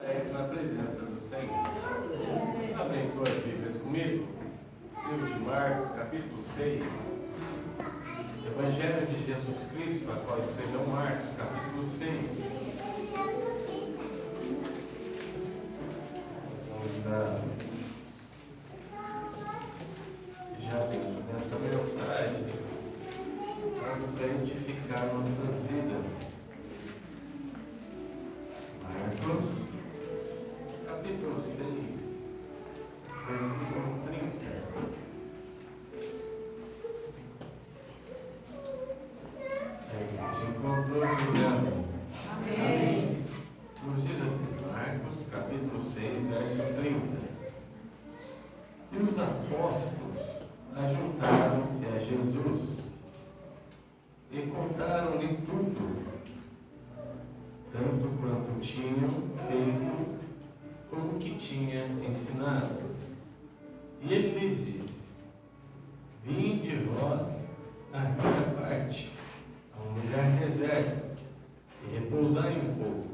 Na presença do Senhor. Abrem suas Bíblias comigo. Livro de Marcos, capítulo 6. Evangelho de Jesus Cristo, a qual escreveu Marcos, capítulo 6. Vamos estar já dentro desta mensagem para edificar nossas vidas. Marcos, capítulo 6, versículo 30. A gente encontrou, Juliana? Amém. Nos diz assim, Marcos, capítulo 6, verso 30. E os apóstolos ajuntaram-se a Jesus e contaram-lhe tudo, tanto quanto tinham feito como que tinha ensinado. E ele lhes disse: vinde vós àquela parte, a um lugar deserto, e repousai um pouco,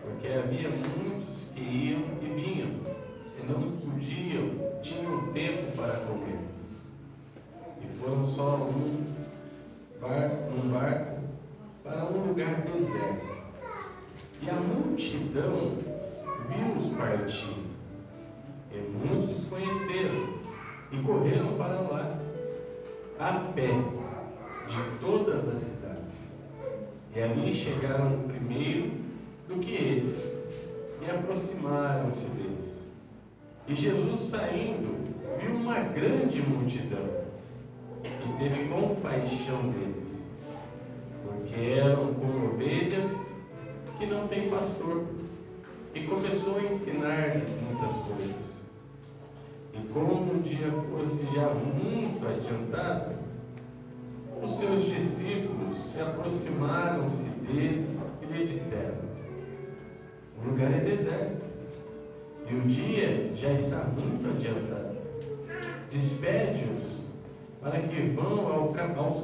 porque havia muitos que iam e vinham, e não podiam, tinham tempo para comer. E foram só um barco para um lugar deserto. E a multidão viu-os partir, e muitos os conheceram, e correram para lá, a pé, de todas as cidades. E ali chegaram primeiro do que eles, e aproximaram-se deles. E Jesus, saindo, viu uma grande multidão, e teve compaixão deles, porque eram como ovelhas que não têm pastor, e começou a ensinar-lhes muitas coisas. E como o dia fosse já muito adiantado, os seus discípulos se aproximaram-se dele e lhe disseram: o lugar é deserto, e o dia já está muito adiantado. Despede-os para que vão aos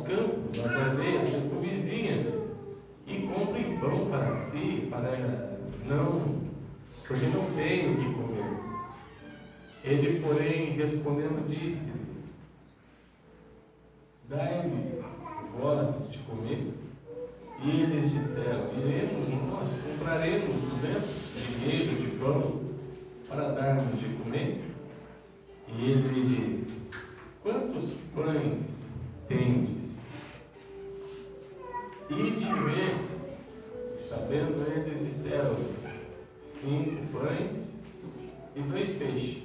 campos, às aldeias circunvizinhas, e comprem pão para si, porque não têm o que comer. Ele, porém, respondendo, disse-lhe: dai-lhes vós de comer. E eles disseram: iremos nós, compraremos 200 dinheiros de pão para darmos de comer? E ele lhe disse: quantos pães tendes? Ide ver. Sabendo eles, disseram: 5 pães e 2 peixes.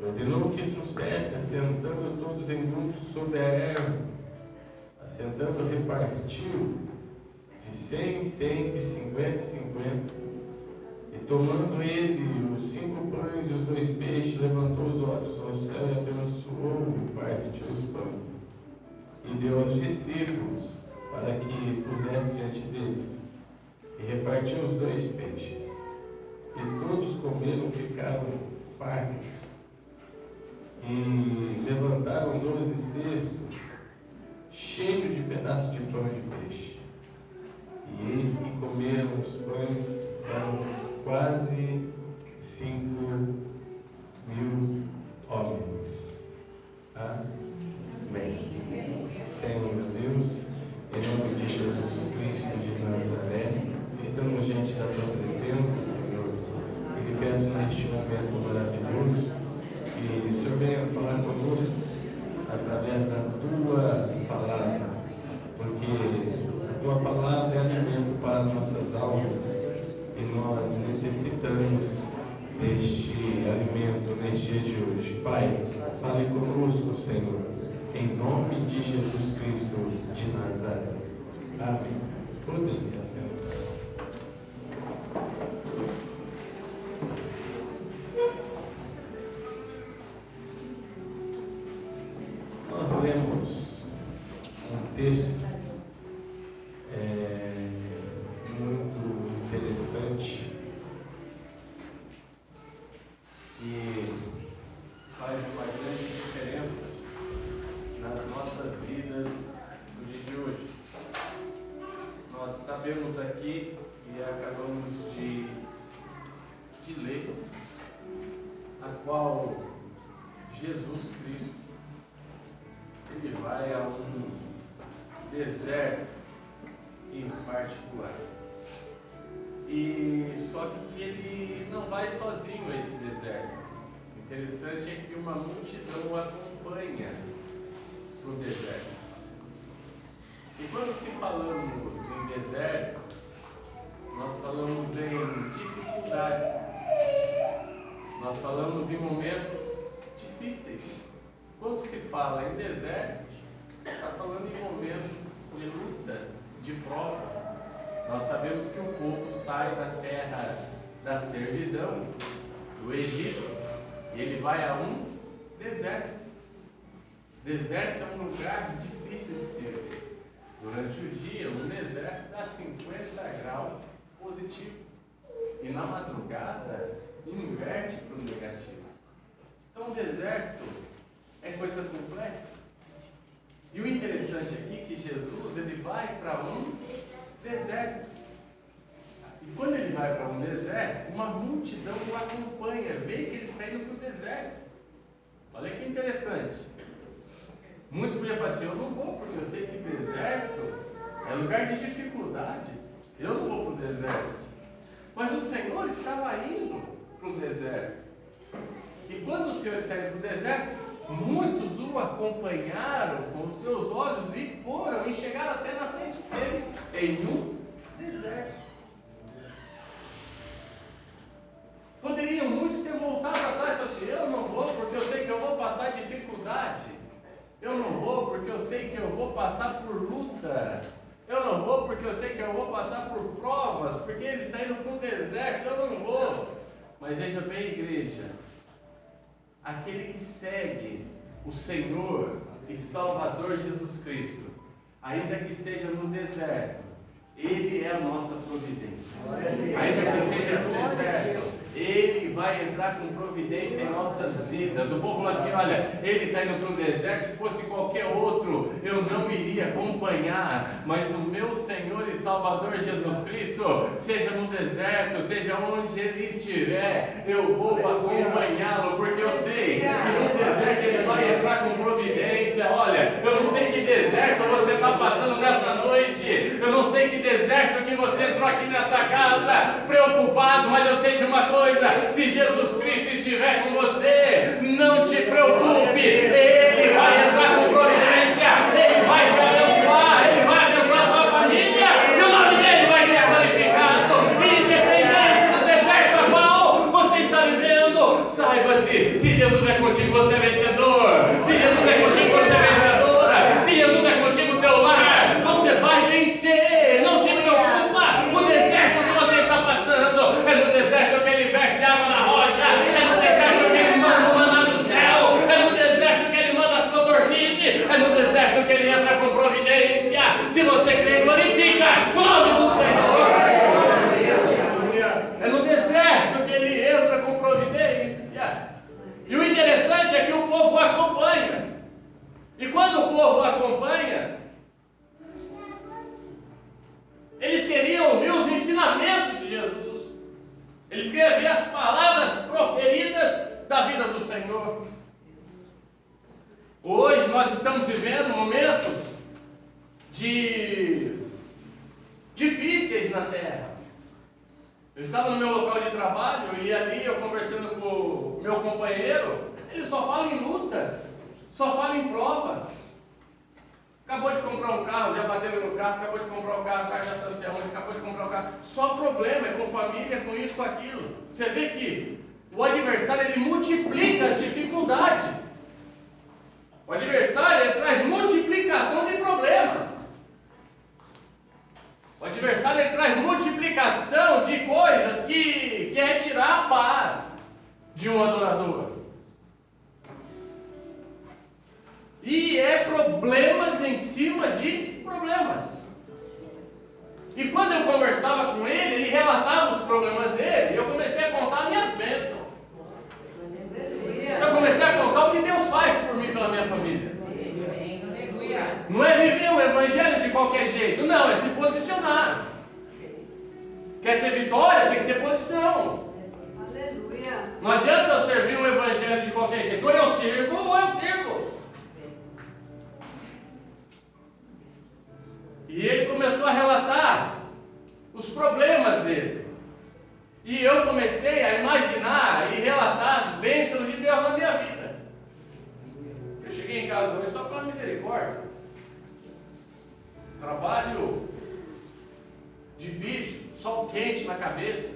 E ordenou que trouxesse, assentando todos em grupos sobre a erva. Assentando, repartiu de 100 em 100, de 50 em 50. E tomando ele os 5 pães e os 2 peixes, levantou os olhos ao céu e abençoou e partiu os pães. E deu aos discípulos para que pusesse diante deles. E repartiu os 2 peixes. E todos comeram, ficaram fartos. E levantaram 12 cestos, cheios de pedaços de pão e de peixe. E eis que comeram os pães, eram quase 5.000 homens. Amém. Senhor Deus, em nome de Jesus Cristo de Nazaré, estamos diante da tua presença, Senhor, e te peço neste momento maravilhoso que o Senhor venha falar conosco através da tua palavra, porque a tua palavra é alimento para as nossas almas e nós necessitamos deste alimento neste dia de hoje. Pai, fale conosco, Senhor, em nome de Jesus Cristo de Nazaré. Amém. Podem se assentar. Nós lemos um texto muito interessante e faz bastante diferença nas nossas vidas no dia de hoje. Nós sabemos aqui qual Jesus Cristo, ele vai a um deserto em particular. E só que ele não vai sozinho a esse deserto. O interessante é que uma multidão o acompanha para o deserto. E quando se falamos em deserto, nós falamos em dificuldades, nós falamos em momentos difíceis. Quando se fala em deserto, está falando em momentos de luta, de prova. Nós sabemos que o povo sai da terra da servidão, do Egito, e ele vai a um deserto. Deserto é um lugar difícil de se ver. Durante o dia, no deserto dá 50 graus positivo. E na madrugada, inverte para o negativo. Então o deserto é coisa complexa. E o interessante aqui é que Jesus, ele vai para um deserto. E quando ele vai para um deserto, uma multidão o acompanha, vê que ele está indo para o deserto. Olha que interessante. Muitos podiam falar assim, eu não vou porque eu sei que deserto é lugar de dificuldade. Eu não vou para o deserto. Mas o Senhor estava indo para o deserto. E quando o Senhor está indo para o deserto, muitos o acompanharam com os teus olhos e foram e chegaram até na frente dele em um deserto. Poderiam muitos ter voltado atrás e falar assim, eu não vou porque eu sei que eu vou passar dificuldade. Eu não vou porque eu sei que eu vou passar por luta. Eu não vou porque eu sei que eu vou passar por provas, porque ele está indo para um deserto, eu não vou. Mas veja bem, igreja, aquele que segue o Senhor e Salvador Jesus Cristo, ainda que seja no deserto, Ele é a nossa providência. Ainda que seja no deserto, Ele vai entrar com providência em nossas vidas. O povo fala assim, olha, Ele está indo para o deserto, se fosse qualquer outro, eu não iria acompanhar. Mas o meu Senhor e Salvador Jesus Cristo, seja no deserto, seja onde Ele estiver, eu vou acompanhá-lo, porque eu sei que no deserto Ele vai entrar com providência. Olha, eu não sei que deserto você está passando nesta noite, eu não sei que deserto que você entrou aqui nesta casa, preocupado, mas eu sei de uma coisa, se Jesus Cristo estiver com você, não te preocupe, Ele vai entrar com providência, Ele vai te abençoar, Ele vai abençoar a tua família, e o nome dele vai ser glorificado, independente do deserto a qual você está vivendo. Saiba-se, se Jesus é contigo, você é vencedor, se Jesus é contigo, você é vencedora, se Jesus é contigo, teu lar, você vai vencer, não se preocupa, o deserto que você está passando, é no deserto que Ele verte água na rocha, é no deserto que Ele manda o maná do céu, é no deserto que Ele manda as codornizes, é no deserto que Ele entra com providência. Se você crê, glorifica o nome do Senhor. É no deserto que Ele entra com providência. E o interessante é que o povo acompanha. E quando o povo acompanha, eles queriam ouvir os ensinamentos de Jesus. Eles queriam ver as palavras proferidas da vida do Senhor. Hoje nós estamos vivendo momentos difíceis na terra. Eu estava no meu local de trabalho e ali eu conversando com o meu companheiro, ele só fala em luta, só fala em prova. Acabou de comprar um carro, já bateu no carro, acabou de comprar um carro, o carro já está no céu, acabou de comprar um carro. Só problema, é com família, com isso, com aquilo. Você vê que o adversário, ele multiplica as dificuldades. O adversário, ele traz multiplicação de problemas. O adversário, ele traz multiplicação de coisas que quer tirar a paz de um adorador. E é problemas em cima de problemas. E quando eu conversava com ele, ele relatava os problemas dele, e eu comecei a contar minhas bênçãos. Eu comecei a contar o que Deus faz por mim e pela minha família. Não é viver o evangelho de qualquer jeito, não, é se posicionar. Quer ter vitória, tem que ter posição. Não adianta eu servir o evangelho Pastor, eu sirvo ou eu sirvo? E ele começou a relatar os problemas dele. E eu comecei a imaginar e relatar as bênçãos de Deus na minha vida. Eu cheguei em casa hoje só pela misericórdia. Trabalho difícil, sol quente na cabeça.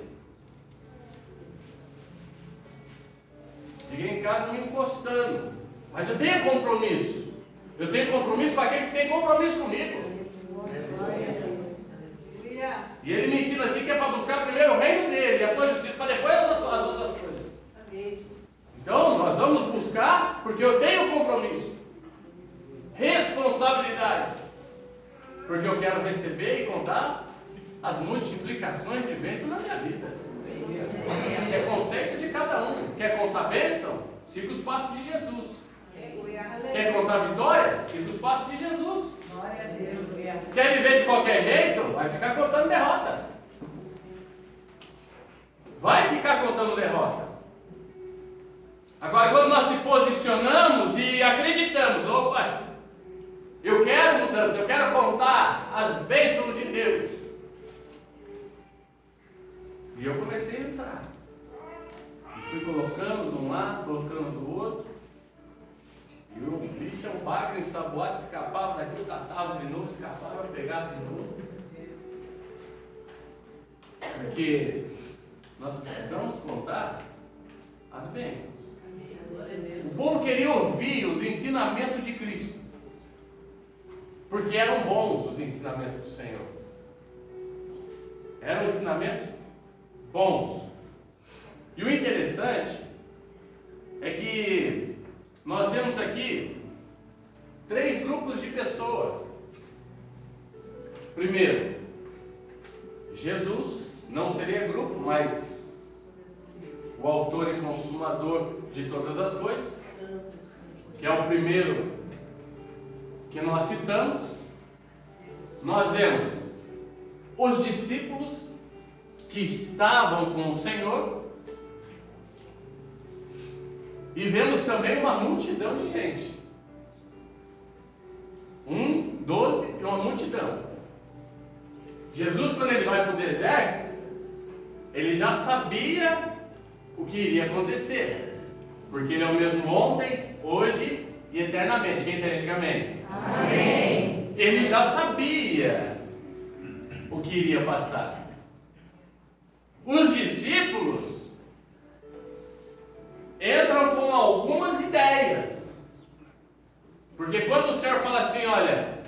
Cheguei em casa me encostando. Mas eu tenho compromisso. Eu tenho compromisso com aquele que tem compromisso comigo. E ele me ensina assim que é para buscar primeiro o reino dele, a tua justiça, para depois as outras coisas. Então, nós vamos buscar porque eu tenho compromisso. Responsabilidade. Porque eu quero receber e contar as multiplicações de bênção na minha vida. É conceito de cada um. Quer contar bênção? Siga os passos de Jesus. Quer contar vitória? Siga os passos de Jesus. Quer viver de qualquer jeito? Vai ficar contando derrota. Vai ficar contando derrota. Agora, quando nós se posicionamos e acreditamos, opa, eu quero mudança, eu quero contar as bênçãos de Deus. E eu comecei a entrar. E fui colocando de um lado, colocando do outro. E o bicho é um bagre ensaboado, escapava daquilo, catava de novo, escapava, pegava de novo. Porque nós precisamos contar as bênçãos. O povo queria ouvir os ensinamentos de Cristo. Porque eram bons os ensinamentos do Senhor. Eram ensinamentos bons. E o interessante é que nós vemos aqui 3 grupos de pessoas. Primeiro, Jesus não seria grupo, mas o autor e consumador de todas as coisas, que é o primeiro que nós citamos. Nós vemos os discípulos que estavam com o Senhor. E vemos também uma multidão de gente. 12 e uma multidão. Jesus, quando ele vai para o deserto, ele já sabia o que iria acontecer. Porque ele é o mesmo ontem, hoje e eternamente. Quem entende, diga amém. Amém. Ele já sabia o que iria passar. Os discípulos entram com algumas ideias. Porque quando o Senhor fala assim, olha,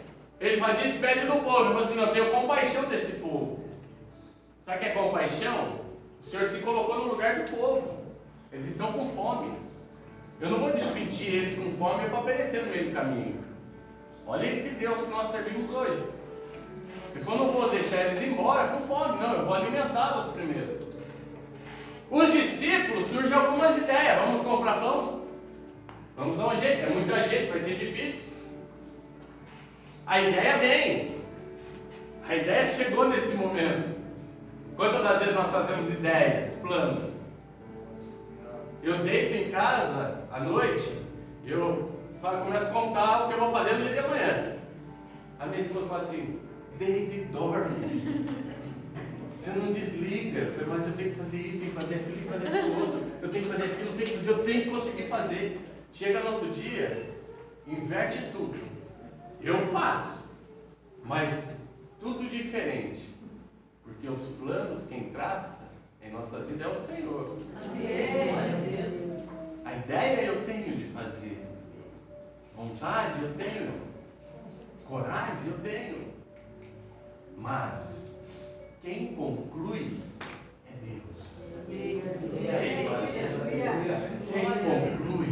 ele fala, despede do povo. Ele fala assim, não, eu tenho compaixão desse povo. Sabe o que é compaixão? O Senhor se colocou no lugar do povo. Eles estão com fome. Eu não vou despedir eles com fome para perecer no meio do caminho. Olha esse Deus que nós servimos hoje. Ele falou, não vou deixar eles embora com fome. Não, eu vou alimentá-los primeiro. Os discípulos, surgem algumas ideias. Vamos comprar pão? Vamos dar um jeito. É muita gente, vai ser difícil. A ideia vem. A ideia chegou nesse momento. Quantas das vezes nós fazemos ideias, planos? Eu deito em casa à noite, eu começo a contar o que eu vou fazer no dia de amanhã. A minha esposa fala assim, deita e dorme. Você não desliga. Eu falei, mas eu tenho que fazer isso, tenho que fazer aquilo, tenho que fazer aquilo outro. Eu tenho que fazer aquilo, eu tenho que fazer, eu tenho que conseguir fazer. Chega no outro dia, inverte tudo. Eu faço, mas tudo diferente. Porque os planos, quem traça em nossa vida é o Senhor. Amém. A ideia eu tenho de fazer. Vontade eu tenho. Coragem eu tenho. Mas quem conclui é Deus. Quem conclui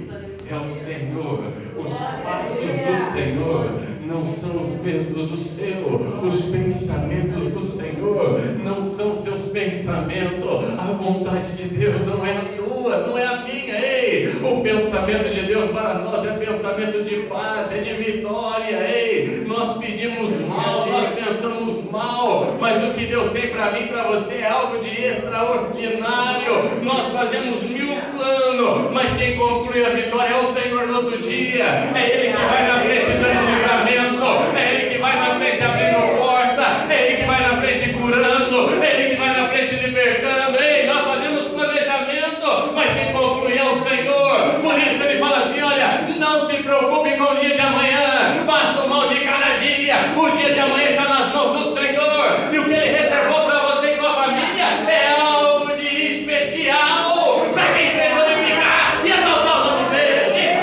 é o Senhor. Os passos do Senhor não são os mesmos do seu. Os pensamentos do Senhor não são seus pensamentos. A vontade de Deus não é a tua, não é a minha. Ei, o pensamento de Deus para nós é pensamento de paz, é de vitória. Ei, nós pedimos mal, nós pensamos mal, mas o que Deus tem para mim e para você é algo de extraordinário. Nós fazemos 1000 planos, mas quem conclui a vitória é o Senhor no outro dia. É Ele que vai na frente dando livramento, é Ele que vai na frente abrindo porta, é Ele que vai na frente curando, é Ele que vai na frente libertando. Ei, nós fazemos planejamento, mas quem conclui é o Senhor. Por isso Ele fala assim: olha, não se preocupe com o dia de amanhã, basta o mal de cada dia. O dia de amanhã está nas mãos do Senhor, e o que Ele reservou para você e tua família é algo de especial para quem quer glorificar e exaltar o nome dEle.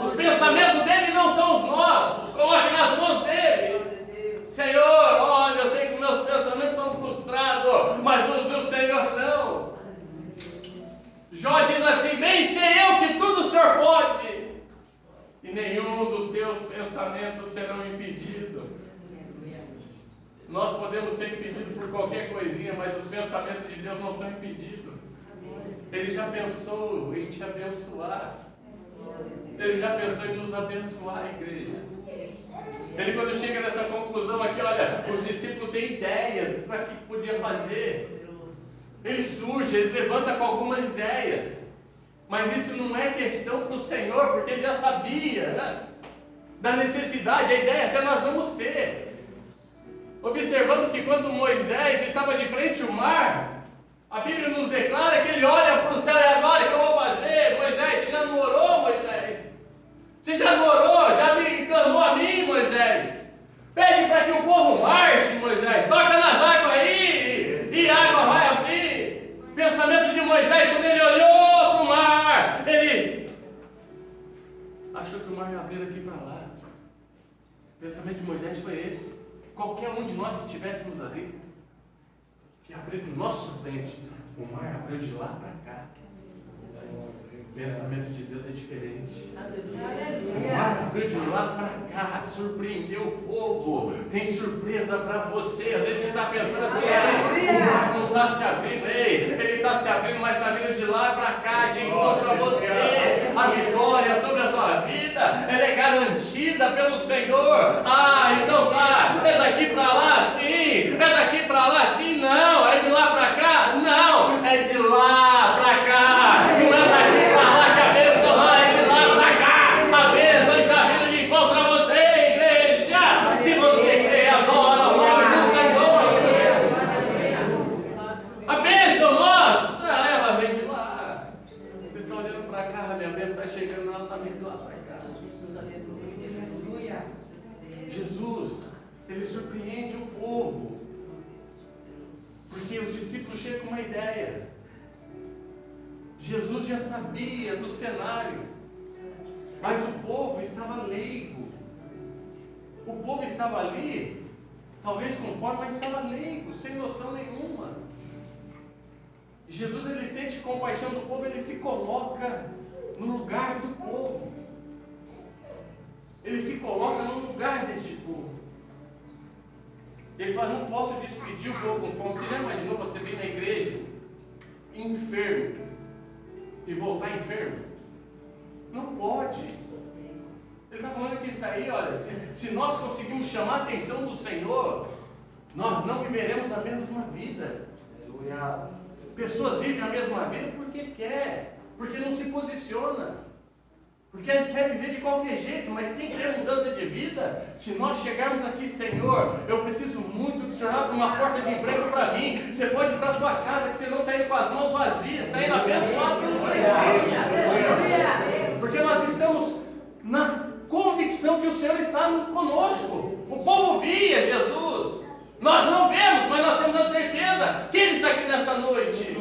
Os pensamentos dEle não são os nossos, coloque nas mãos dEle. Senhor, olha, eu sei que meus pensamentos são frustrados, mas os do Senhor não. Jó diz assim: bem sei eu que tudo o Senhor pode, e nenhum dos teus pensamentos serão impedidos. Nós podemos ser impedidos por qualquer coisinha, mas os pensamentos de Deus não são impedidos. Ele já pensou em te abençoar. Ele já pensou em nos abençoar, igreja. Ele, quando chega nessa conclusão aqui, olha, os discípulos têm ideias para o que podia fazer. Ele surge, ele levanta com algumas ideias. Mas isso não é questão para o Senhor, porque Ele já sabia, né, da necessidade. A ideia até nós vamos ter. Observamos que quando Moisés estava de frente ao mar, a Bíblia nos declara que ele olha para o céu: e agora o que eu vou fazer? Moisés, você já não orou, Moisés? Você já não orou? Já me clamou a mim, Moisés? Pede para que o povo marche, Moisés. Toca nas águas aí, e a água vai abrir. Pensamento de Moisés, quando ele olhou para o mar, ele achou que o mar ia abrir daqui para lá. O pensamento de Moisés foi esse. Qualquer um de nós, se estivéssemos ali, que abriu de nossa frente, o mar abriu de lá para cá. O pensamento de Deus é diferente. O mar abriu de lá para cá, surpreendeu o povo. Tem surpresa para você. Às vezes a gente está pensando assim: o mar não está se abrindo, ele está se abrindo, mas está vindo de lá para cá. De encontro para você. A vitória sobre a tua vida, ela é garantida pelo Senhor. Ah, então tá, é daqui para lá sim, é daqui para lá sim. Não, é de lá para cá? Não, é de lá para cá. Não é daqui para lá que a bênção vai, é de lá para cá. A bênção está vindo de encontro a você, igreja. Se você crê, adora o nome do Senhor. A bênção nossa, ela vem de lá. Vocês estão olhando para cá, a minha bênção está chegando, ela está vindo de lá para cá. Jesus, Ele surpreende o povo, porque os discípulos chegam com uma ideia. Jesus já sabia do cenário, mas o povo estava leigo. O povo estava ali, talvez com fome, mas estava leigo, sem noção nenhuma. E Jesus, Ele sente compaixão do povo, Ele se coloca no lugar do povo. Ele se coloca no lugar deste povo. Ele fala: não posso despedir o povo com fome. Você já imaginou você vir na igreja enfermo e voltar enfermo? Não pode. Ele está falando que isso aí, olha, se nós conseguimos chamar a atenção do Senhor, nós não viveremos a mesma vida. Pessoas vivem a mesma vida porque quer, porque não se posiciona. Porque ele quer viver de qualquer jeito, mas quem quer mudança de vida, se nós chegarmos aqui: Senhor, eu preciso muito que o Senhor abra uma porta de emprego para mim. Você pode ir para a tua casa, que você não está indo com as mãos vazias, está indo abençoado pelo Senhor. Porque nós estamos na convicção que o Senhor está conosco. O povo via Jesus, nós não vemos, mas nós temos a certeza que Ele está aqui nesta noite.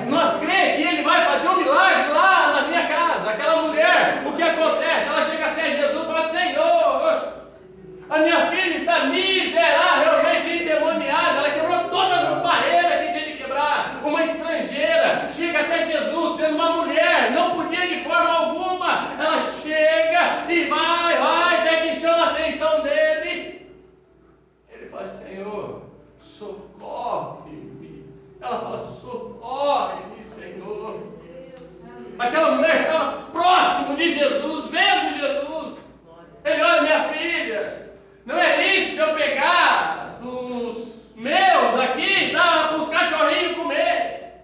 Nós cremos que Ele vai fazer um milagre lá na minha casa. Aquela mulher, o que acontece? Ela chega até Jesus e fala: Senhor, a minha filha está miseravelmente endemoniada. Ela quebrou todas as barreiras que tinha de quebrar. Uma estrangeira chega até Jesus, sendo uma mulher, não podia de forma alguma. Ela chega e vai, até que chama a atenção dele. Ele fala: Senhor, socorre-me. Ela fala: socorre-me, Senhor. Aquela mulher estava próximo de Jesus, vendo Jesus. Ele: olha, minha filha, não é isso que eu pegar dos meus aqui, tá, para os cachorrinhos comer.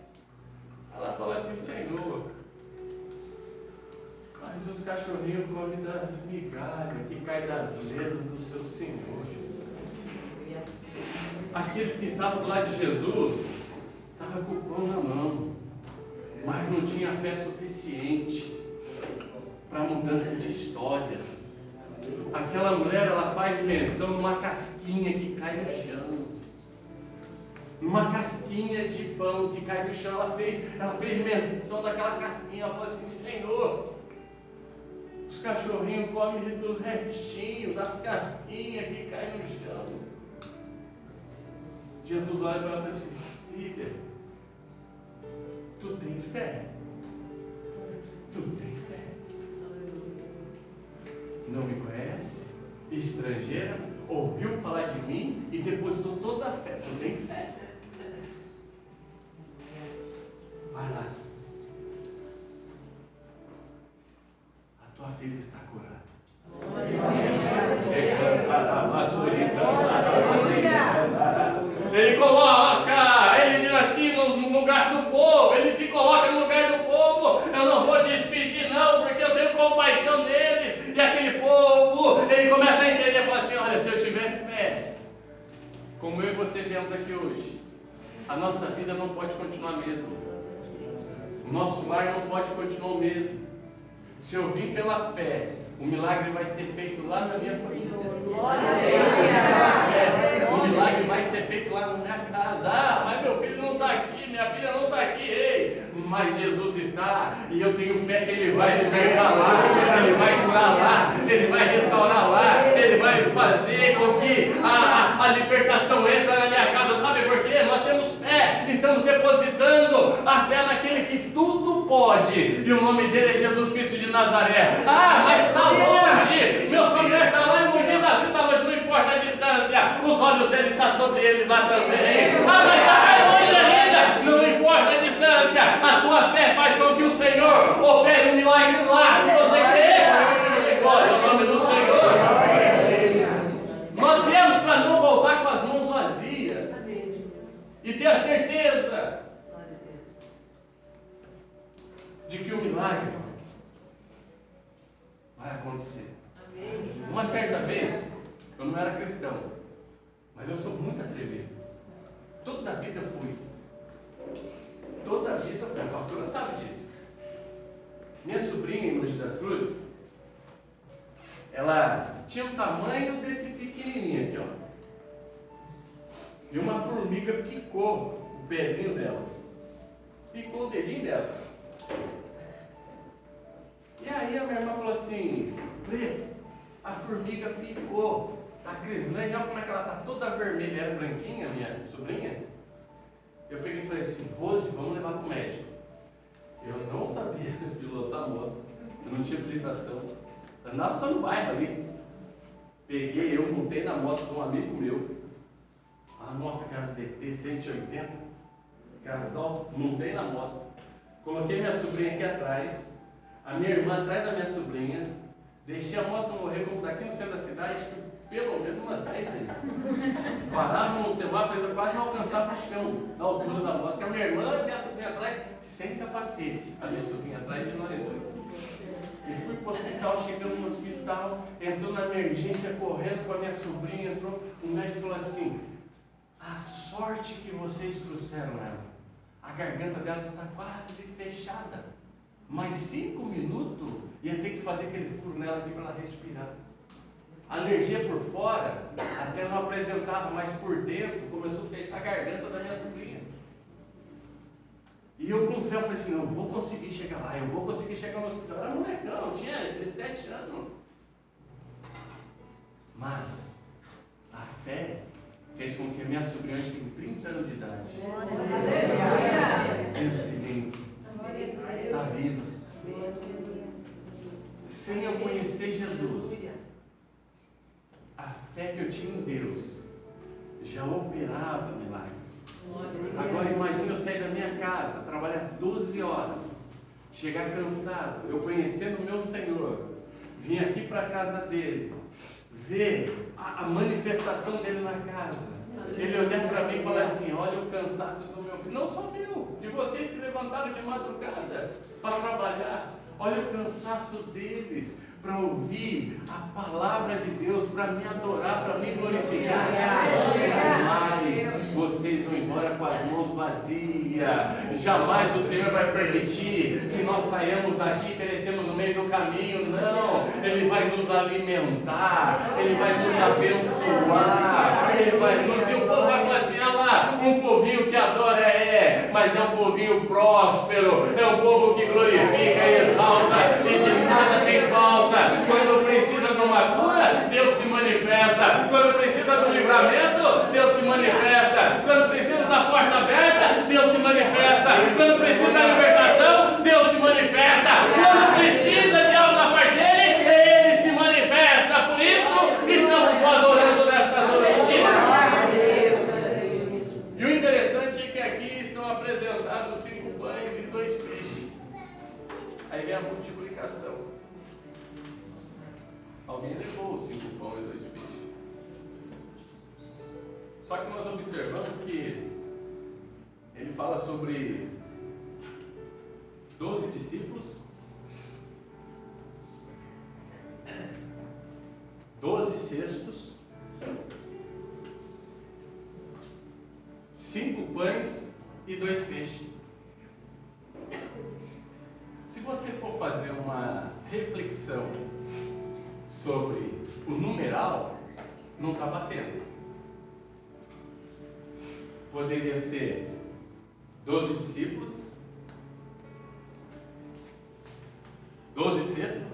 cachorrinhos comem das migalhas que caem das mesas dos seus senhores. Aqueles que estavam do lado de Jesus estavam com o pão na mão, mas não tinha fé suficiente para mudança de história. Aquela mulher, ela faz menção numa casquinha que cai no chão. Numa casquinha de pão que cai no chão, ela fez menção daquela casquinha. Ela falou assim: Senhor, os cachorrinhos comem dos restinhos, das casquinhas que caem no chão. Jesus olha para ela e fala assim: filha, tu tem fé? Tu tem fé? Não me conhece? Estrangeira? Ouviu falar de mim e depositou toda a fé. Tu tem fé? Vai lá. A tua filha está curada. Ele coloca, ele diz assim no lugar do povo, ele se coloca no lugar do povo. Eu não vou despedir não, porque eu tenho compaixão deles. E aquele povo, ele começa a entender, fala assim: olha, se eu tiver fé, como eu e você viemos aqui hoje, a nossa vida não pode continuar mesmo. O nosso lar não pode continuar o mesmo. Se eu vim pela fé, o milagre vai ser feito lá na minha família. O milagre vai ser feito lá na minha casa. Ah, mas meu filho não está aqui, minha filha não está aqui. Ei, mas Jesus está, e eu tenho fé que Ele vai libertar lá, Ele vai curar lá, Ele vai restaurar lá, Ele vai fazer com que a libertação entre na minha casa. Sabe por quê? Nós temos fé, estamos depositando a fé naquele que tudo pode, e o nome dele é Jesus Cristo de Nazaré. Ah, mas está longe, meus familiares estão lá em Mogi das Cruzes, mas não importa a distância, os olhos dele estão sobre eles lá também. Ah, mas está mais longe ainda, não importa a distância, a tua fé faz com que o Senhor opere um milagre lá. Se você crer, glória ao nome do Senhor. Nós viemos para não voltar com as mãos vazias e ter a certeza de que o milagre vai acontecer. Uma certa vez, eu não era cristão, mas eu sou muito atrevido. Toda a vida fui. Toda a vida fui. A pastora sabe disso. Minha sobrinha em Mogi das Cruzes, ela tinha o tamanho desse pequenininho aqui, ó. E uma formiga picou o pezinho dela. Picou o dedinho dela. E aí a minha irmã falou assim: Preto, a formiga picou a Crislane, olha como é que ela está toda vermelha, era branquinha, minha sobrinha. Eu peguei e falei assim: Rose, vamos levar para o médico. Eu não sabia pilotar moto, eu não tinha habilitação, andava só no bairro ali. Peguei, eu montei na moto de um amigo meu, a moto aquelas DT 180, casal, montei na moto, coloquei minha sobrinha aqui atrás, a minha irmã atrás da minha sobrinha, deixei a moto morrer como daqui no centro da cidade, pelo menos umas 10 vezes. Parava no semáforo, eu quase não alcançava o chão, da altura da moto, porque a minha irmã e a minha sobrinha atrás, sem capacete, a minha sobrinha atrás de nós dois. E fui para o hospital, chegamos no hospital, entrou na emergência correndo com a minha sobrinha, entrou, o médico falou assim: a sorte que vocês trouxeram ela, a garganta dela está quase fechada, mais 5 minutos ia ter que fazer aquele furo nela aqui para ela respirar. A alergia por fora até não apresentava, mas por dentro começou a fechar a garganta da minha sobrinha. E eu com fé falei assim: eu vou conseguir chegar lá, eu vou conseguir chegar no hospital. Eu era molecão, eu tinha 17 anos. Mas a fé fez com que a minha sobrinha, hoje tem 30 anos de idade, está viva. Sem eu conhecer Jesus, a fé que eu tinha em Deus já operava milagres. Agora imagine eu sair da minha casa, trabalhar 12 horas, chegar cansado, eu conhecendo o meu Senhor, vim aqui para a casa dele, ver a manifestação dele na casa, ele olhar para mim e falar assim: olha o cansaço do meu filho, não só meu, de vocês que levantaram de madrugada para trabalhar, olha o cansaço deles para ouvir a palavra de Deus, para me adorar, para me glorificar. Jamais vocês vão embora com as mãos vazias. Jamais o Senhor vai permitir que nós saiamos daqui e perecemos no meio do caminho. Não, Ele vai nos alimentar, Ele vai nos abençoar, Ele vai nos... E o povo vai falar assim, olha lá, um povinho que adora mas é um povinho próspero, é um povo que glorifica e exalta, e de nada tem falta. Quando precisa de uma cura, Deus se manifesta. Quando precisa de um livramento, Deus se manifesta. Quando precisa da porta aberta, Deus se manifesta. Quando precisa da libertação, Deus se manifesta. Quando precisa de algo da parte dele, Ele se manifesta. Por isso, estamos o adorando nesta noite. E o interessante é que aqui são apresentados 5 pães e 2 peixes. Aí vem a multiplicação. Alguém levou os 5 pães e 2 peixes. Só que nós observamos que ele fala sobre 12 discípulos, 12 cestos, 5 pães e 2 peixes. Se você for fazer uma reflexão sobre o numeral, não está batendo. Poderia ser 12 discípulos, 12 cestos,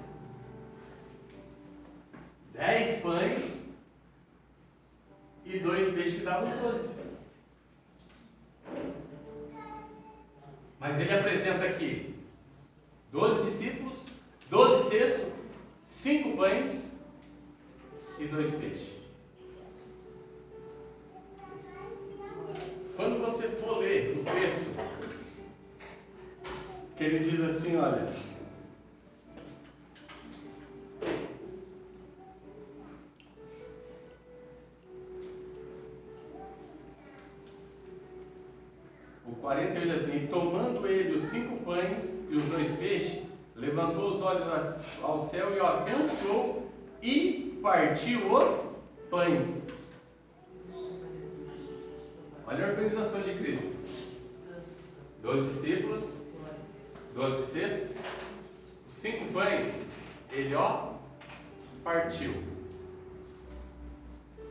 10 pães e 2 peixes que davam 12. Mas ele apresenta aqui 12 discípulos, 12 cestos, 5 pães e 2 peixes. Quando você for ler o texto, que ele diz assim, olha, o 48 diz assim, e tomando ele os 5 pães e os 2 peixes, levantou os olhos ao céu e o abençoou e partiu os pães. Olha a organização de Cristo. 12 discípulos, 12 cestos, os 5 pães, ele partiu.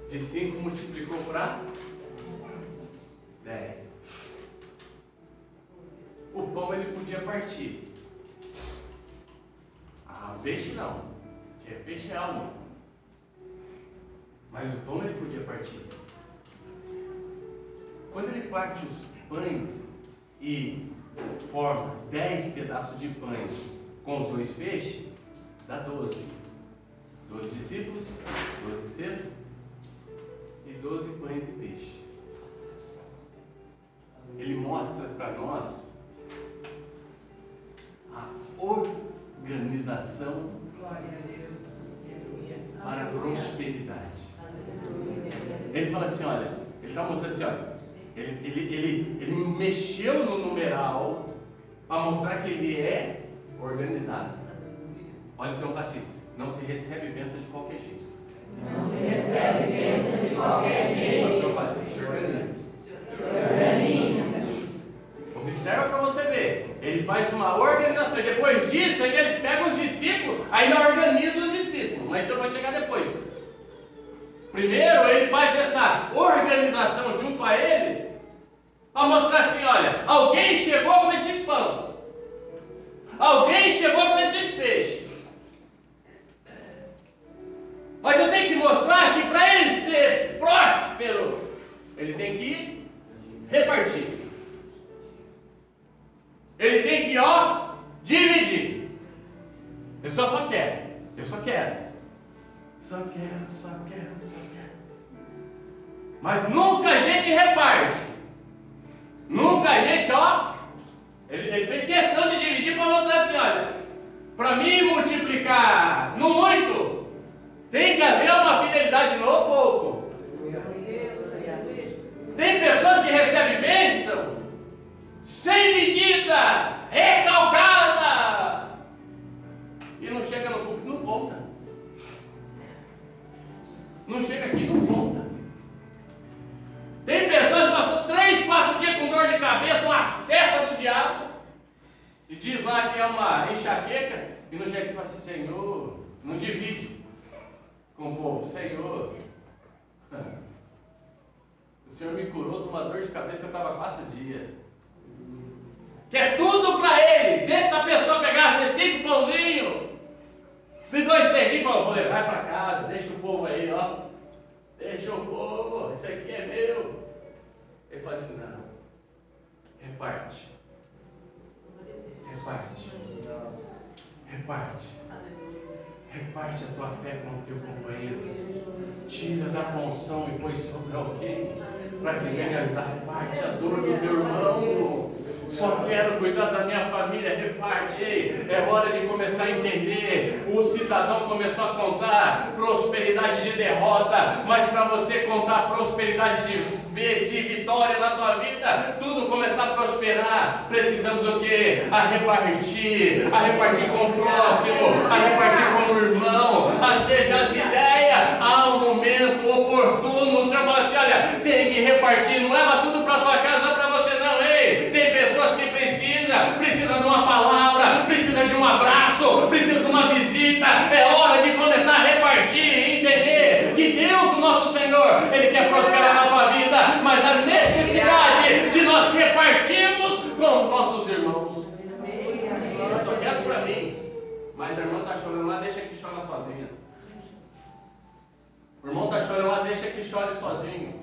De 5 multiplicou para 10. O pão ele podia partir. O peixe não, porque peixe é alma. Mas o pão ele podia partir. Quando ele parte os pães e forma 10 pedaços de pães com os 2 peixes, dá 12. 12 discípulos, 12 cestos e 12 pães e peixe. Ele mostra para nós a organização para a prosperidade. Ele fala assim, olha, ele está mostrando assim, olha, ele mexeu no numeral para mostrar que ele é organizado. Olha, então assim, não se recebe bênção de qualquer jeito. Não se recebe bênção de qualquer jeito. Então assim, se organiza. Se organiza. Observa para você ver. Ele faz uma organização. E depois disso, aí ele pega os discípulos, ainda organiza os discípulos. Mas isso eu vou chegar depois. Primeiro, ele faz essa organização junto a eles, para mostrar assim, olha, alguém chegou com esses pão. Alguém chegou com esses peixes. Mas eu tenho que mostrar que para ele ser próspero, ele tem que repartir. Ele tem que, dividir. Eu só quero. Só quero. Mas nunca a gente reparte. Nunca a gente, ele fez questão de dividir para mostrar assim, olha, para mim multiplicar no muito, tem que haver uma fidelidade no pouco. Tem pessoas que recebem bênção sem medida, recalcada. não chega aqui e não conta. Tem pessoas que passam 3, 4 dias com dor de cabeça, uma seta do diabo, e diz lá que é uma enxaqueca, e não chega aqui e fala assim: Senhor, não divide com o povo: Senhor, o Senhor me curou de uma dor de cabeça que eu estava 4 dias. Que é tudo para ele. Se essa pessoa pegasse 5 pãozinhos e 2 peixinhos, falou: vou levar para casa, deixa o povo aí, ó. Deixa o povo, isso aqui é meu. Ele fala assim: não, reparte. Reparte. Reparte. Reparte a tua fé com o teu companheiro. Tira da porção e põe sobre alguém, para que venha ajudar. Reparte a dor do teu irmão. Só quero cuidar da minha família. Reparte. Ei, é hora de começar a entender. O cidadão começou a contar prosperidade de derrota, mas para você contar prosperidade de vitória na tua vida, tudo começar a prosperar, precisamos o quê? A repartir com o próximo, a repartir com o irmão, a seja as ideias, há um momento oportuno. O Senhor fala assim: olha, tem que repartir, não leva tudo para tua casa para você não. Ei, tem pessoas que precisam de uma palavra, precisam de um abraço, precisam de uma visita. É hora de começar a repartir e entender que Deus, o nosso Senhor, Ele quer prosperar na tua vida, mas a necessidade de nós repartirmos com os nossos irmãos. Eu só quero para mim, mas a irmã está chorando lá, deixa que chora sozinha. O irmão está chorando lá, deixa que chore sozinho.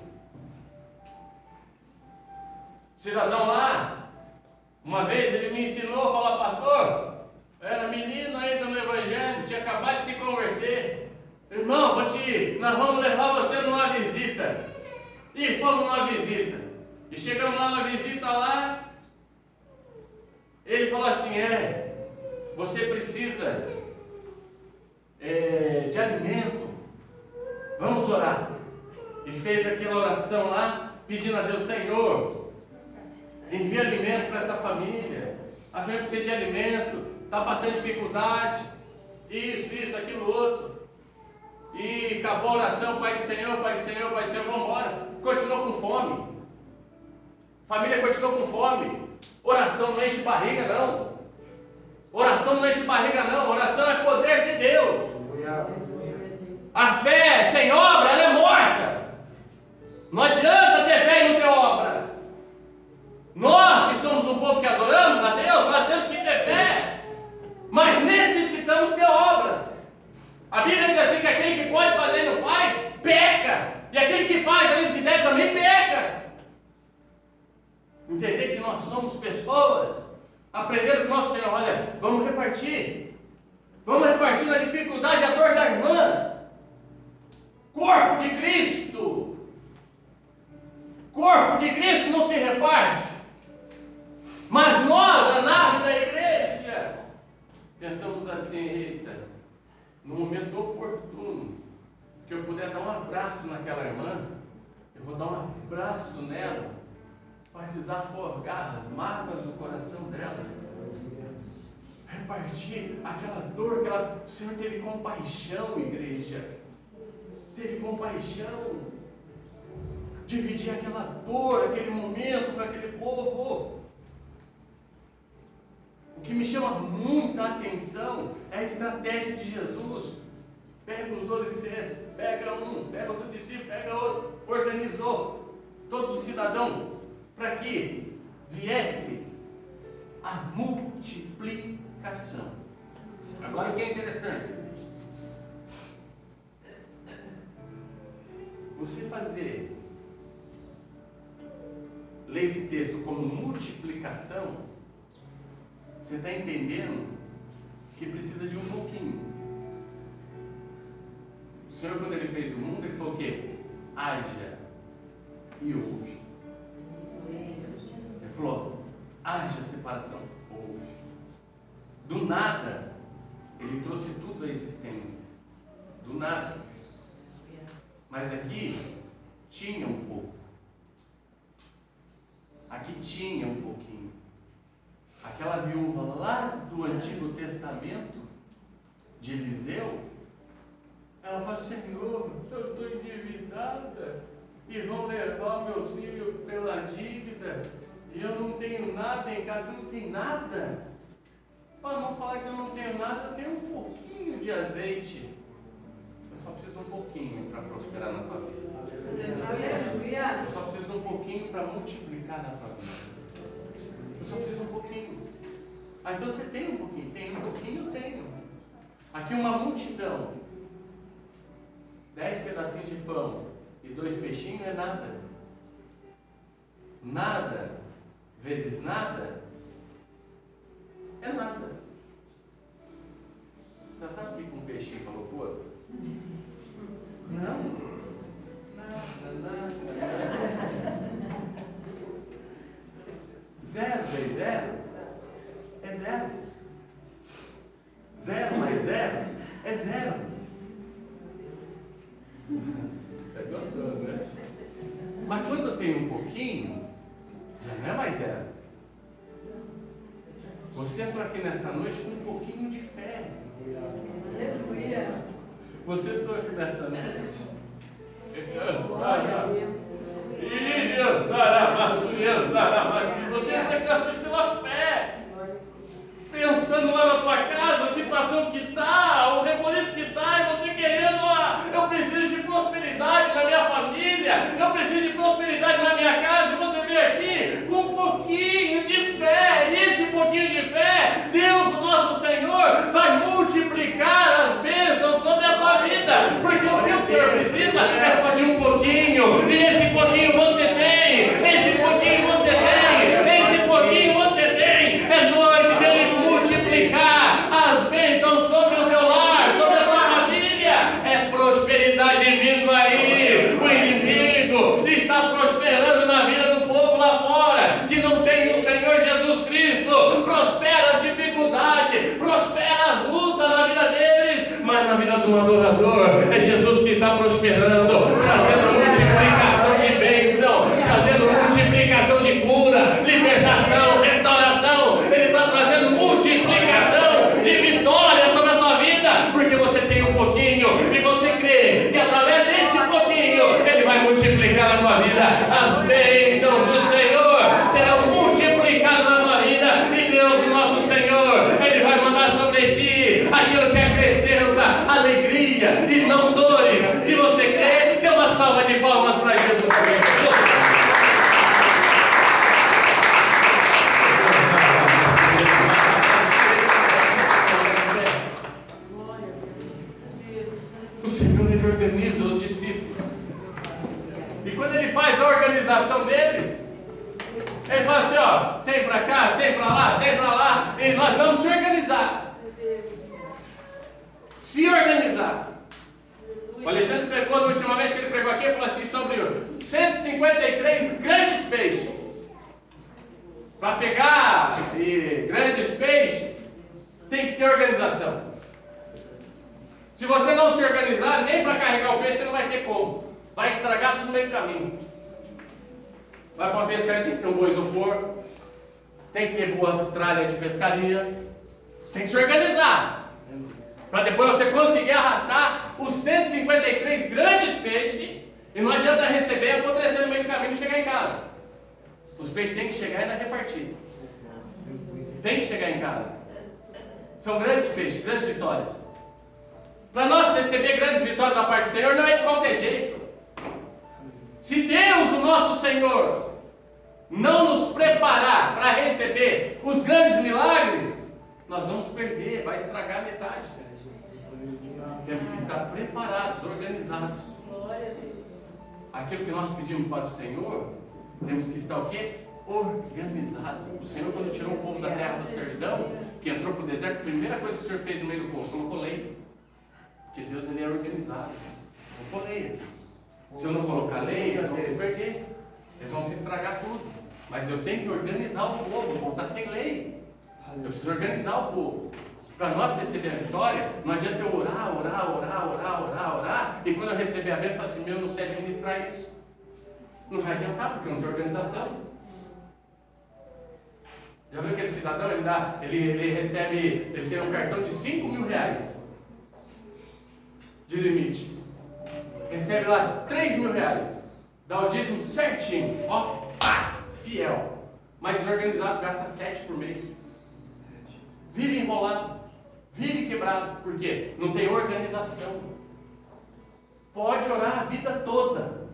Cidadão lá, uma vez ele me ensinou a falar: pastor, eu era menino ainda no evangelho, tinha acabado de se converter. Irmão, nós vamos levar você numa visita. E fomos numa visita. E chegamos lá na visita lá, ele falou assim: você precisa de alimento, vamos orar. E fez aquela oração lá, pedindo a Deus: Senhor, envia alimento para essa família. A família precisa de alimento, está passando dificuldade, isso, aquilo, outro. E acabou a oração: Pai do Senhor, Pai do Senhor, Pai do Senhor, vamos embora. Continuou com fome. Família continuou com fome. Oração não enche barriga não. Oração não enche barriga não. Oração é poder de Deus. A fé sem obra, ela é morta. Não adianta ter fé e não ter obra. Nós que somos um povo que adoramos a Deus, nós temos que ter fé, mas necessitamos ter obras. A Bíblia diz assim que aquele que pode fazer e não faz, peca. E aquele que faz além do que deve também peca. Entender que nós somos pessoas, aprender do nosso Senhor: olha, vamos repartir. Vamos repartir na dificuldade, a dor da irmã. Corpo de Cristo. Corpo de Cristo não se reparte. Mas nós, a nave da igreja, pensamos assim: eita, no momento oportuno, que eu puder dar um abraço naquela irmã, eu vou dar um abraço nela, para desafogar as mágoas do coração dela, repartir aquela dor que ela... O Senhor teve compaixão, igreja, teve compaixão, dividir aquela dor, aquele momento com aquele povo. O que me chama muita atenção é a estratégia de Jesus. Pega os 12 discípulos, pega um, pega outro discípulo, pega outro, organizou todos os cidadãos para que viesse a multiplicação. Agora o que é interessante, você ler esse texto como multiplicação, você está entendendo que precisa de um pouquinho. O Senhor, quando Ele fez o mundo, Ele falou o quê? Haja e ouve. Ele falou: haja separação, ouve. Do nada, Ele trouxe tudo à existência. Do nada. Mas aqui tinha um pouco. Aqui tinha um pouquinho. Aquela viúva lá do Antigo Testamento, de Eliseu, Ela fala: Senhor, eu estou endividada e vão levar meus filhos pela dívida e eu não tenho nada em casa. Você não tem nada? Para não falar que eu não tenho nada, eu tenho um pouquinho de azeite. Eu só preciso de um pouquinho para prosperar na tua vida. Eu só preciso de um pouquinho para multiplicar na tua vida. Eu só preciso de um pouquinho. Ah, então você tem um pouquinho? Tem um pouquinho, eu tenho. Aqui uma multidão. 10 pedacinhos de pão e 2 peixinhos é nada. Nada vezes nada é nada. Já sabe o que um peixinho falou pro outro? Não. Nada. 0 vezes 0 é 0. 0 mais 0 é 0. É gostoso, né? Mas quando eu tenho um pouquinho, já não é mais 0. Você entrou aqui nesta noite com um pouquinho de fé. Aleluia. Você entrou aqui nesta noite. Glória a Deus. Você entrou aqui nesta noite pela fé. Pensando lá na tua casa, a situação que está, o reboliço que está, e você querendo: eu preciso de prosperidade na minha família, eu preciso de prosperidade na minha casa, e você vem aqui com um pouquinho de fé, e esse pouquinho de fé, Deus, o nosso Senhor, vai multiplicar as bênçãos sobre a tua vida, porque o que o Senhor precisa é só de um pouquinho, e esse pouquinho você tem, esse pouquinho você tem, esse pouquinho você tem. É noite dele multiplicar as bênçãos sobre o teu lar, sobre a tua família. É prosperidade vindo aí. O inimigo está prosperando na vida do povo lá fora, que não tem o Senhor Jesus Cristo. Prospera as dificuldades, prospera as lutas na vida deles, mas na vida de um adorador é Jesus que está prosperando, trazendo multiplicação de bênção, trazendo multiplicação de cura, libertação, restauração. Ele está trazendo multiplicação de vitória sobre a tua vida, porque você tem um pouquinho e você crê que através deste pouquinho Ele vai multiplicar na tua vida. As bênçãos do Senhor serão multiplicadas na tua vida, e Deus, o nosso Senhor, Ele vai mandar sobre ti aquilo que acrescenta alegria e não dores. Se você crê, dê uma salva de palmas para Jesus Cristo. O Senhor, Ele organiza os discípulos. E quando Ele faz a organização deles, Ele fala assim: ó, 100 para cá, 100 para lá, 100 para lá, e nós vamos se organizar. Se organizar. O Alexandre pregou, na última vez que ele pregou aqui, ele falou assim sobre 153 grandes peixes. Para pegar grandes peixes, tem que ter organização. Se você não se organizar, nem para carregar o peixe, você não vai ter como. Vai estragar tudo no meio do caminho. Vai para uma pescaria, tem que ter um bom isopor, tem que ter boas tralhas de pescaria. Você tem que se organizar, para depois você conseguir arrastar os 153 grandes peixes, e não adianta receber, apodrecer no meio do caminho e chegar em casa. Os peixes têm que chegar e ainda repartir. Tem que chegar em casa. São grandes peixes, grandes vitórias. Para nós receber grandes vitórias da parte do Senhor, não é de qualquer jeito. Se Deus, o nosso Senhor, não nos preparar para receber os grandes milagres, nós vamos perder, vai estragar metade. Temos que estar preparados, organizados. Aquilo que nós pedimos para o Senhor, temos que estar o quê? Organizado. O Senhor, quando tirou o povo da terra da servidão, que entrou para o deserto, a primeira coisa que o Senhor fez no meio do povo, colocou lei. Porque Deus, Ele é organizado. Colocou lei. Se eu não colocar lei, eles vão se perder. Eles vão se estragar tudo. Mas eu tenho que organizar o povo está sem lei. Eu preciso organizar o povo. Para nós receber a vitória, não adianta eu orar, e quando eu receber a bênção, eu falo assim: eu não sei administrar isso. Não vai adiantar, porque não tem organização. Já viu aquele cidadão? Ele recebe, ele tem um cartão de 5 mil reais. de limite. Recebe lá 3 mil reais. Dá o dízimo certinho. Ó, pá, fiel. Mas desorganizado, gasta 7 por mês. Vive enrolado. Vive quebrado. Por quê? Não tem organização. Pode orar a vida toda.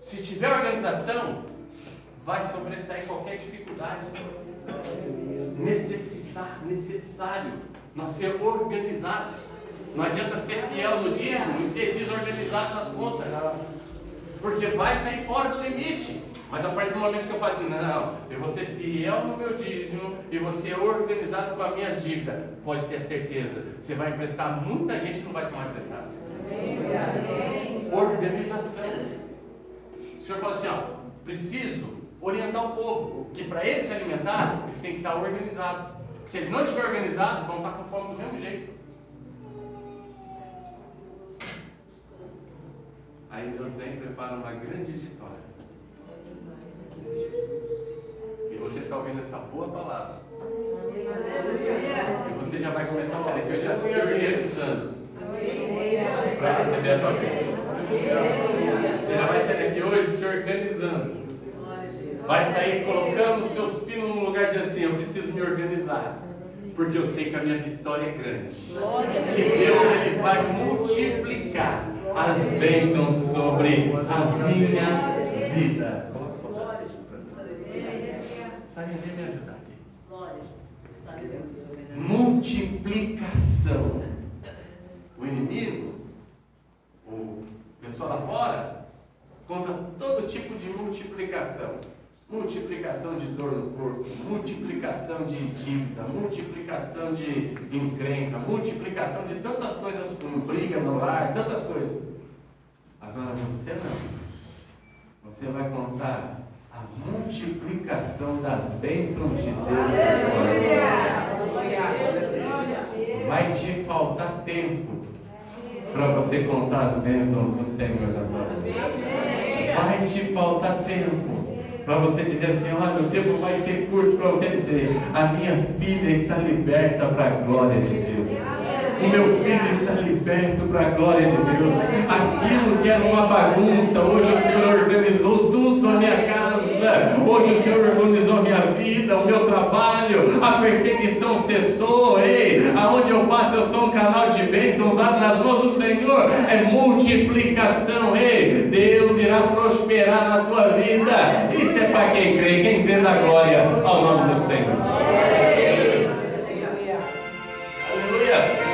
Se tiver organização, vai sobressair qualquer dificuldade. Necessário nós ser organizados. Não adianta ser fiel no dízimo e ser desorganizado nas contas, porque vai sair fora do limite. Mas a partir do momento que eu faço assim, não, eu vou ser fiel no meu dízimo e vou ser organizado com as minhas dívidas, pode ter certeza, você vai emprestar muita gente que não vai tomar emprestado. Organização. O Senhor fala assim, ó, preciso orientar o povo, que para eles se alimentar, eles têm que estar organizados. Se eles não estiverem organizados, vão estar com fome do mesmo jeito. Aí Deus vem e prepara uma grande vitória. E você está ouvindo essa boa palavra. E você já vai começar a sair que eu já se organizando para receber a tua bênção. Você já vai sair daqui hoje se organizando. Vai sair colocando os seus pinos no lugar e dizer assim, eu preciso me organizar. Porque eu sei que a minha vitória é grande. Que Deus ele vai multiplicar as bênçãos sobre a minha vida. Sarinha, vem me ajudar aqui. Multiplicação. O inimigo, o pessoal lá fora, contra todo tipo de multiplicação. Multiplicação de dor no corpo, multiplicação de dívida, multiplicação de encrenca, multiplicação de tantas coisas, como briga no lar, tantas coisas. Agora você não. Você vai contar a multiplicação das bênçãos de Deus. Vai te faltar tempo para você contar as bênçãos do Senhor na tua vida. Vai te faltar tempo para você dizer assim, olha, o tempo vai ser curto para você dizer, a minha filha está liberta para a glória de Deus. O meu filho está liberto para a glória de Deus. Aquilo que era uma bagunça, hoje o Senhor organizou tudo a minha casa. Hoje o Senhor organizou a minha vida, o meu trabalho, a perseguição cessou. Ei, aonde eu passo eu sou um canal de bênçãos lá nas mãos do Senhor. É multiplicação. Ei, Deus irá prosperar na tua vida. Isso é para quem crê, quem crê na glória ao nome do Senhor. Aleluia.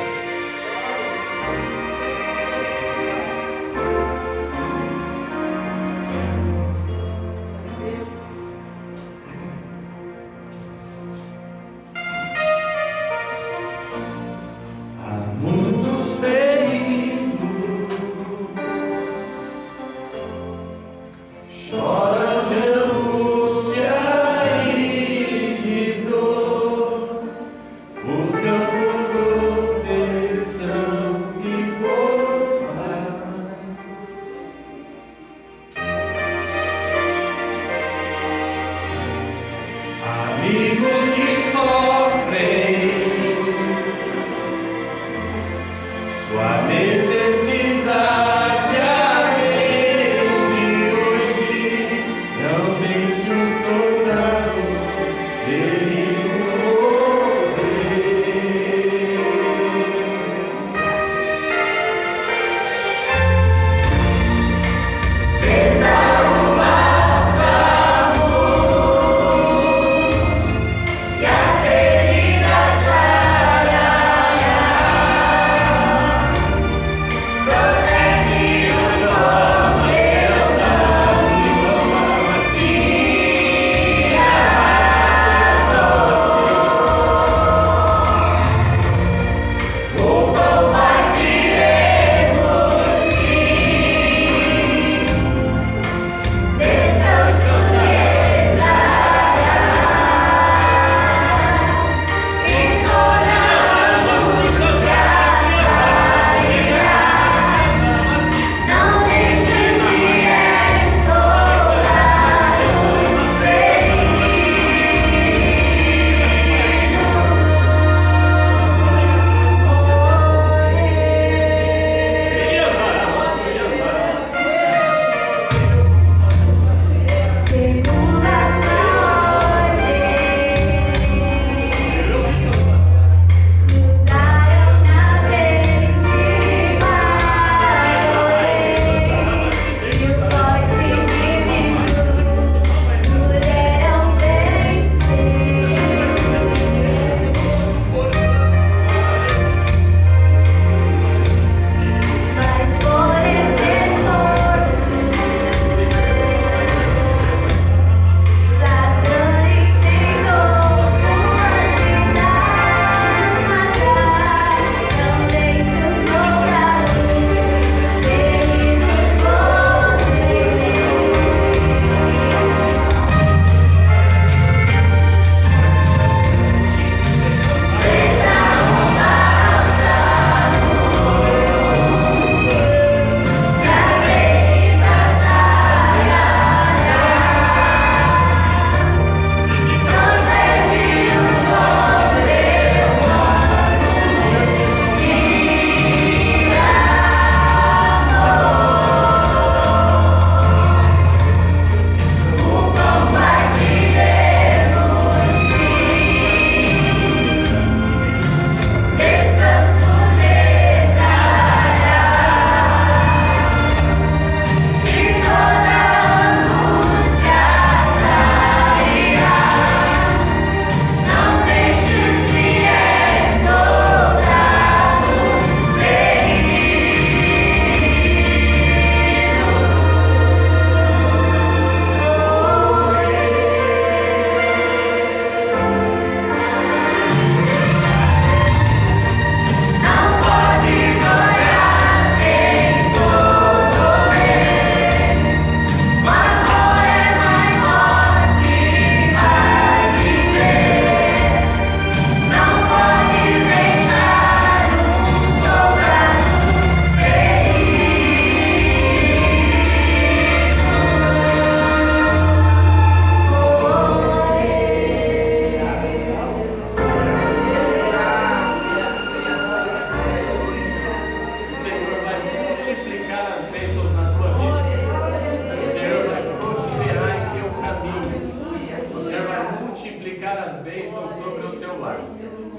multiplicar as bênçãos sobre o teu lar.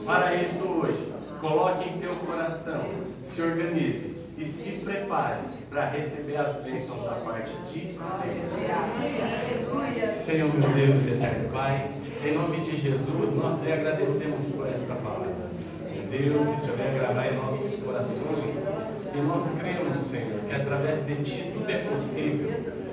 Para isso hoje, coloque em teu coração, se organize e se prepare para receber as bênçãos da parte de Deus. Senhor meu Deus e eterno Pai, em nome de Jesus, nós lhe agradecemos por esta palavra. Deus, que o Senhor venha gravar em nossos corações. E nós cremos, Senhor, que através de Ti tudo é possível,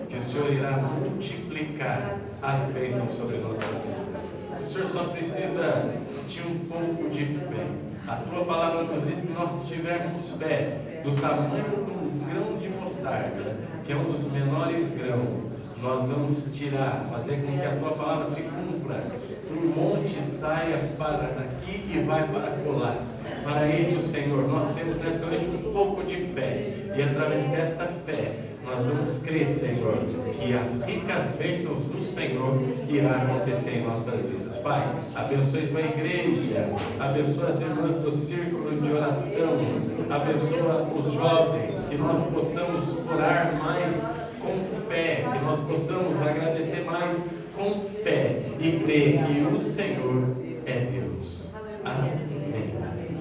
que o Senhor irá multiplicar as bênçãos sobre nossas vidas. O Senhor só precisa de um pouco de fé. A Tua palavra nos diz que nós tivermos fé do tamanho de um grão de mostarda, que é um dos menores grãos, nós vamos tirar, fazer com que a Tua palavra se cumpra. Um monte saia para daqui e vai para colar. Para isso, Senhor, nós temos nesta noite um pouco de fé. E através desta fé, nós vamos crer, Senhor, que as ricas bênçãos do Senhor irão acontecer em nossas vidas. Pai, abençoe Tua igreja, abençoa as irmãs do círculo de oração, abençoa os jovens, que nós possamos orar mais com fé, que nós possamos agradecer mais com fé e crer que o Senhor é Deus. Amém.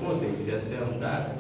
Podem se assentar.